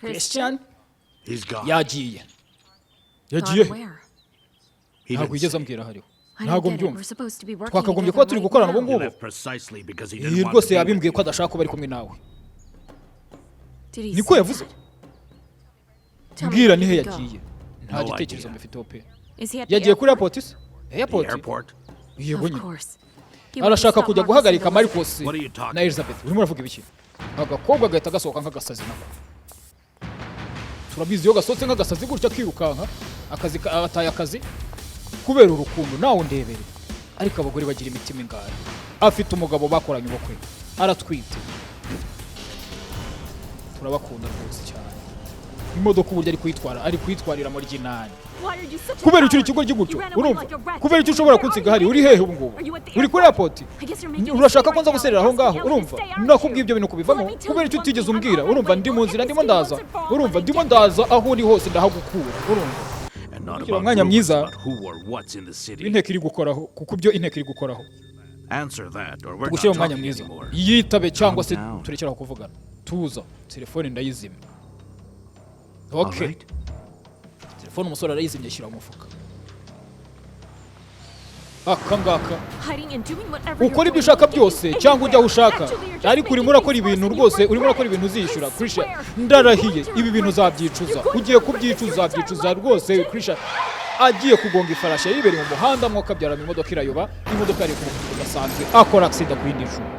Christian yagiye ntabwo yigeze ambwira hariho ntabwo mbyumva twakagombye kuba turi gukorana ubu ngubu iyi rwose yabimbwiye ko adashaka kuba ari kumwe nawe niko yavuze mbwira nihe yagiye nta gitekerezo mbifiteho pe yagiye kuri airport se airport yego nyine arashaka kujya guhagarika Marcos na Elizabeth urimo uravuga ibiki agakobwa gahita gasohoka nk'agasazi nako turabizi iyo gasohotse nk'agasazi gutya kirukanka akazi ataye akazi kubera urukundo nawe ndebere ariko abagore bagira imitima ingana afite umugabo bakoranye ubukwe aratwite turabakunda rwose cyane imodoka uburyo ari kwitwarira muri ginani kubera icyo kigo gutyo urumva kubera icyo ushobora kunsiga hari uri hehe ubu ngubu uri kuri airport urashaka ko nza guserera aho ngaho urumva nakubwiye ibyo bintu kubivamo kubera icyo utigeze umbwira urumva ndi mu nzira ndimo ndaza aho uri hose ndahagukura urumva kugira umwanya mwiza inteko iri gukoraho kuko ibyo inteko iri gukoraho tugushyira umwanya mwiza yitabe cyangwa se turekeraho kuvugana tuza telefone ndayizimya okay telefone umusore arayizimya ashyira mu mufuka akangaka ukora ibyo ushaka byose cyangwa ujya aho ushaka ariko urimo urakora ibintu rwose urimo urakora ibintu uzishyura Christian ndarahiye ibi bintu uzabyicuza ugiye kubyicuza rwose Christian agiye kugonga ifarashi yibereye mu muhanda mwaka byarana imodoka irayoba imodoka yari ku mufuka gasanzwe akora accident ku yindi nshuro